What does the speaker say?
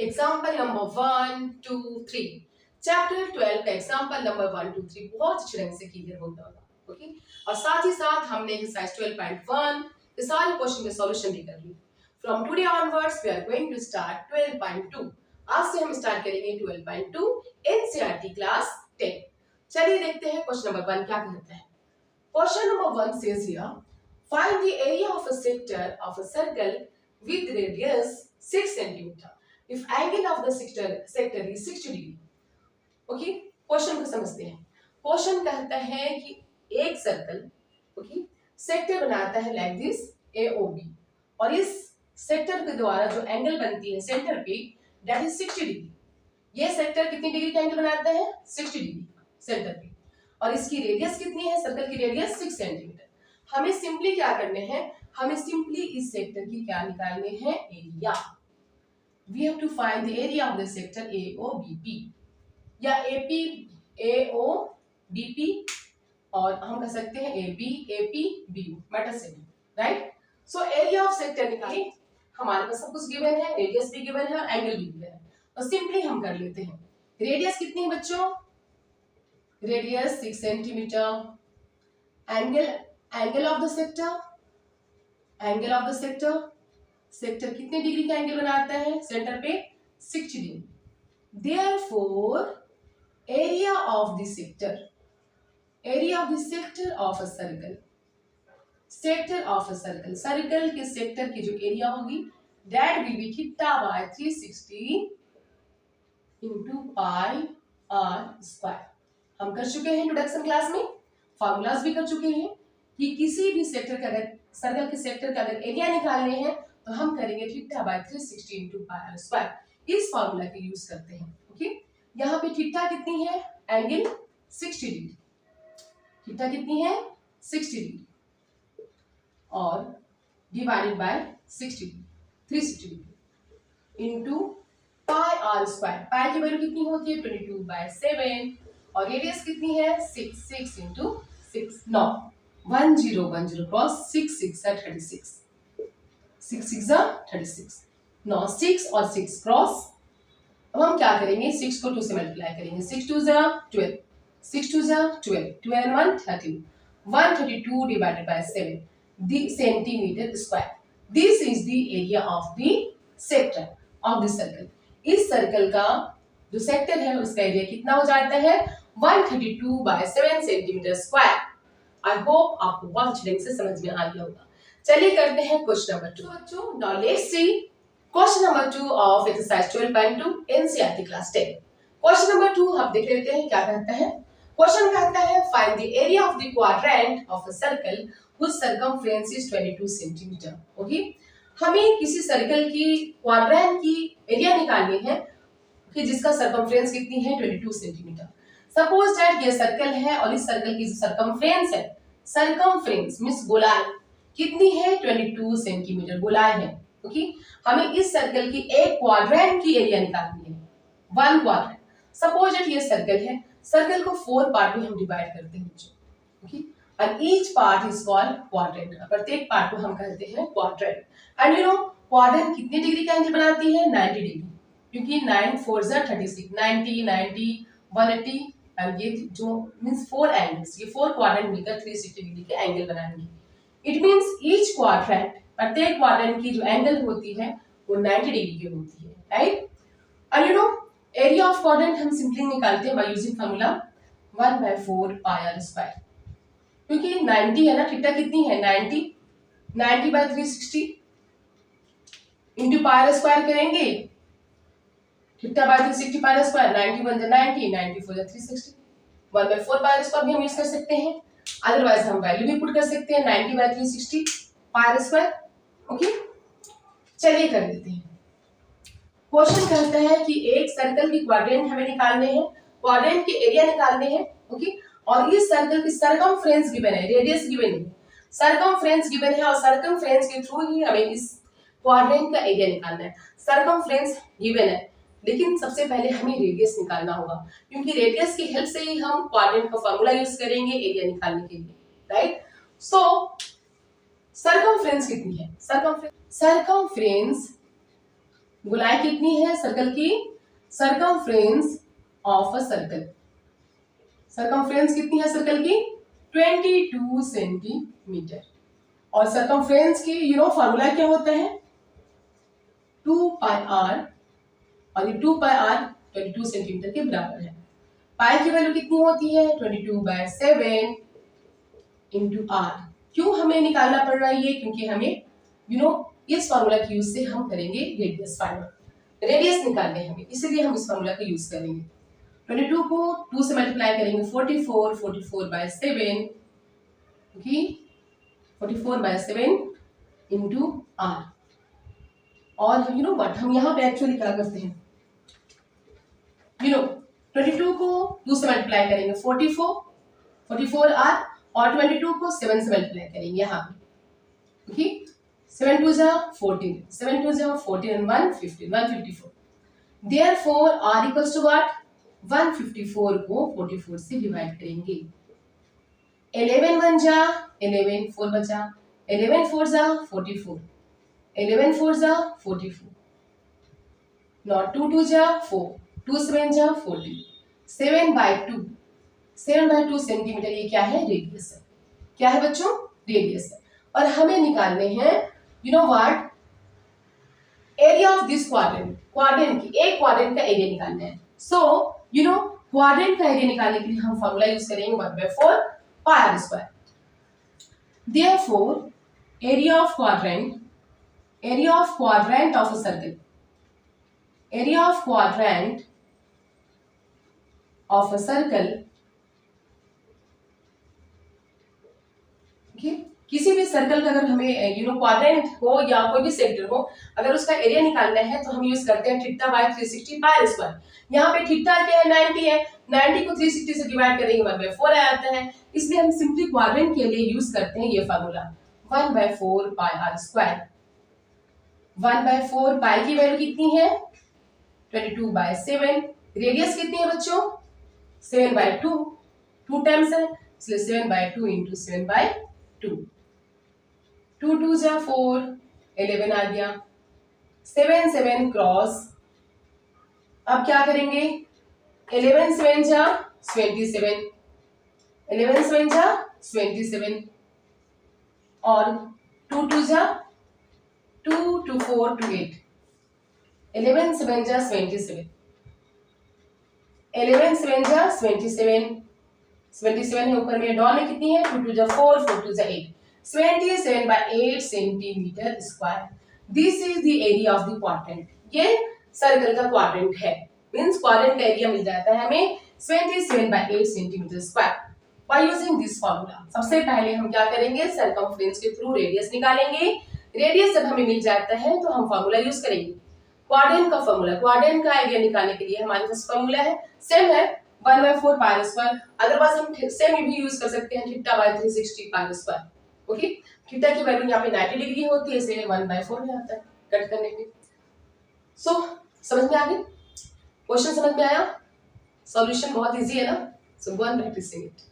Example number 1, 2, 3। Chapter 12 का example number 1, 2, 3 बहुत अच्छे ढंग से क्लियर होता होगा। ओके, और साथ ही साथ हमने एक्सरसाइज 12.1 के सारे क्वेश्चन के सॉल्यूशन भी कर लिए। From today onwards we are going to start 12.2। आज से हम स्टार्ट करेंगे 12.2 एनसीईआरटी क्लास 10। चलिए देखते हैं क्वेश्चन नंबर 1 क्या कहता है। Question number 1 says here, find the area of a sector of a circle with radius 6 centimeter if angle of the sector is 60 degree। Okay, question को समझते हैं। क्वेश्चन कहता है कि एक सर्कल ओके सेक्टर बनाता है लाइक दिस AOB, और इस सेक्टर के द्वारा जो एंगल बनती है सेंटर पे दैट इज 60 डिग्री। ये सेक्टर कितनी डिग्री का एंगल बनाता है? 60 डिग्री सेंटर पे, और इसकी रेडियस कितनी है? सर्कल की रेडियस 6 सेंटीमीटर। हमें सिंपली क्या करने हैं? हमें सिंपली इस सेक्टर की क्या निकालने हैं? Area. We have to find the area of the sector AOBP या AOBP, और हम कह सकते हैं ABAPBU, मैटर से right. So area of sector निकालिए। हमारे पास सब कुछ गिवन है, रेडियस भी गिवन है और एंगल भी गिवन है, तो सिंपली हम कर लेते हैं। रेडियस कितनी है बच्चों? Radius 6 centimetre. Angle of the sector, angle of the sector, sector कितने डिग्री का एंगल बनाता है सेंटर पे? 60 degree. Therefore area of the sector, area of the sector of a circle, sector of a circle, circle के sector की जो area होगी that will be theta by 360 into pi r square. हम कर चुके हैं इंट्रोडक्शन क्लास में, formulas भी कर चुके हैं कि किसी भी सेक्टर का अगर सर्कल के सेक्टर का अगर एरिया निकालने हैं तो हम करेंगे theta by 360 into pi r square. इस फॉर्मूला के यूज करते हैं। ओके, यहाँ पे थीटा कितनी है? Angle 60 degree. थीटा कितनी है? 60 डिग्री, और divided by 60 degree, 360 degree into pi r square. Pi की वैल्यू कितनी होती है? 22/7, और रेडियस कितनी है? 6 इनटू 6 9 1010 क्रॉस 6 6 36, 6 6 36 9 6 और 6 क्रॉस। अब हम क्या करेंगे? 6 को 2 से मल्टीप्लाई करेंगे। 6 2 12, 6 2 12, 12 1 13, 132 divided by 7 centimetre square. This is the area of the sector of the circle. इस सर्कल का जो सेक्टर है उसका एरिया कितना हो जाता है? 132/7 सेंटीमीटर स्क्वायर। आई होप आपको बहुत अच्छे ढंग से समझ में आ गया होगा। चलिए करते हैं क्वेश्चन नंबर 2। बच्चों now let's see question number 2 of exercise 12.2 NCERT class 10। Question number 2 हम देख लेते हैं क्या कहता है। क्वेश्चन कहता है find the area of the quadrant of a circle whose circumference is 22 centimetre. Okay, हमें किसी सर्कल की क्वाड्रेंट की एरिया निकालनी है कि जिसका सर्कमफ्रेंस कितनी है? 22 सेंटीमीटर। सपोज दैट ये सर्कल है और इस सर्कल की जो सर्कमफ्रेंस है, सर्कमफ्रेंस मींस गोलाई कितनी है? 22 सेंटीमीटर गोलाई है। ओके, हमें इस सर्कल की एक क्वाड्रेंट की एरिया निकालनी है, वन क्वाड्रेंट। सपोज दैट ये सर्कल है, सर्कल को 4 पार्ट में हम डिवाइड करते हैं। Okay, and each part is called quadrant। प्रत्येक पार्ट को हम कहते हैं quadrant. And you no quadrant कितने डिग्री का एंगल बनाती है? 90 डिग्री, क्योंकि 9 4 36, 90 90 180, एंड ये जो मींस 4 एंगल्स, ये 4 क्वाड्रेंट मिलकर 360 डिग्री के एंगल बनाएंगे। इट मींस ईच क्वाड्रेंट, प्रत्येक क्वाड्रेंट की जो एंगल होती है वो 90 डिग्री की होती है, right. And you know area of quadrant हम सिंपली निकालते हैं बाय using formula 1/4 pi r square, क्योंकि 90 है ना, थीटा कितनी है? 90/360 इंटू पाई आर स्क्वायर करेंगे, theta by 360 pi r square, 90 बन जाए 90, 94 जा 360, 1/4 पाई आर स्क्वायर भी हम यूज कर सकते हैं, अदरवाइज हम वैल्यू भी पुट कर सकते हैं 90/360 पाई आर स्क्वायर। ओके, चलिए कर लेते हैं। क्वेश्चन कहता है कि एक सर्कल की क्वाड्रेंट हमें निकालने हैं, क्वाड्रेंट के एरिया निकालने हैं। ओके, और इस सर्कल की सर्कमफ्रेंस गिवन है, रेडियस गिवन है, सर्कमफ्रेंस गिवन है, और सर्कमफ्रेंस के थ्रू ही हमें इस क्वाड्रेंट का एरिया निकालना है। सर्कमफ्रेंस गिवन है, लेकिन सबसे पहले हमें रेडियस निकालना होगा, क्योंकि रेडियस की हेल्प से ही हम क्वाड्रेंट का फॉर्मूला यूज करेंगे एरिया निकालने के लिए, राइट। सो सर्कमफ्रेंस कितनी है? सर्कमफ्रेंस गोलाई कितनी है सर्कल की? Circumference of a circle, circumference कितनी है सर्कल की? 22 सेंटीमीटर। और सर्कमफ्रेंस की फॉर्मूला क्या होता है? 2 पाई आर, और ये 2 पाई आर 22 सेंटीमीटर के बराबर है। पाई की वैल्यू कितनी होती है? 22/7 इंटू आर। क्यों हमें निकालना पड़ रहा है ये? क्योंकि हमें इस फॉर्मूला के यूज से हम करेंगे रेडियस फाइंड, रेडियस निकालने हमें, इसलिए हम इस फॉर्मूला का यूज करेंगे। 22 को 2 से मल्टीप्लाई करेंगे 44, 44/7 ओके, 44/7 इंटू आर। और व्हाट, हम यहाँ पे एक्चुअली क्या करते हैं, 22 को 2 से मल्टीप्लाई करेंगे 44 आर, और 22 को 7 से मल्टीप्लाई करेंगे यहाँ पे ओके। 7 2 जा 14, 7 2 जा 14 and 1 15, 154। Therefore R equals to what? 154 को 44 से डिवाइड करेंगे। 11 1 जा 11, 4 बचा, 11 4 जा 44, 11 4 जा 44, नॉट 2 2 जा 4, 2 7 जा 14, 7/2, 7/2 सेंटीमीटर ये क्या है? रेडियस है। क्या है बच्चों? रेडियस है। और हमें निकालने हैं what, area of this quadrant, quadrant की, एक क्वाड्रेंट का एरिया निकालना है। सो क्वाड्रेंट का एरिया निकालने के लिए हम फॉर्मूला यूज करेंगे 1/4 pi r square. Therefore area of quadrant, area of quadrant of a circle, area of quadrant of a circle, किसी भी सर्कल का अगर हमें क्वाड्रेंट हो या कोई भी सेक्टर हो, अगर उसका एरिया निकालना है तो हम यूज करते हैं θ/360 पाई स्क्वायर। यहाँ पे थीटा क्या है? 90 है, 90 को 360 से डिवाइड करेंगे 1/4 आ जाता है, इसलिए हम सिंपली क्वाड्रेंट के लिए यूज करते हैं ये फार्मूला 1/4 पाई आर स्क्वायर। 1/4 पाई की वैल्यू कितनी है? 22/7। रेडियस कितनी है बच्चों? 7/2, 2 टाइम्स है, इसलिए 7/2 इंटू 7/2, 2 2 जा 4, 11 आ गया, 7 7 क्रॉस। अब क्या करेंगे? 11 7 जा 27, 11 7 जा 27, और 2 2 जा 2 2 4 2 8, 11 7 जा 27, 11 7 जा 27, 27 है ऊपर में, डॉन में कितनी है? 2 2 जा 4, 4 2 जा 8, 27/8 centimetre square. This is the area of the quadrant. ये सर्कल का क्वाड्रेंट है, मींस क्वाड्रेंट का एरिया मिल जाता है हमें 27/8 centimetre square by using this formula. सबसे पहले हम क्या करेंगे? सर्कमफ्रेंस के थ्रू रेडियस निकालेंगे। रेडियस जब हमें मिल जाता है तो हम फार्मूला यूज करेंगे क्वाड्रेंट का फार्मूला। क्वाड्रेंट का एरिया निकालने के लिए हमारे पास फार्मूला है, सेम है 1/4 पाई स्क्वायर। अदरवाइज हम सेम भी यूज कर सकते हैं θ/360 पाई स्क्वायर ओके। थीटा की वैल्यू यहाँ पे 90 डिग्री होती है, इसलिए 1/4 में आता है कट करने पे। सो समझ में आ गई? क्वेश्चन समझ में आया? सॉल्यूशन बहुत इजी है ना? सो गो एंड प्रैक्टिस इट।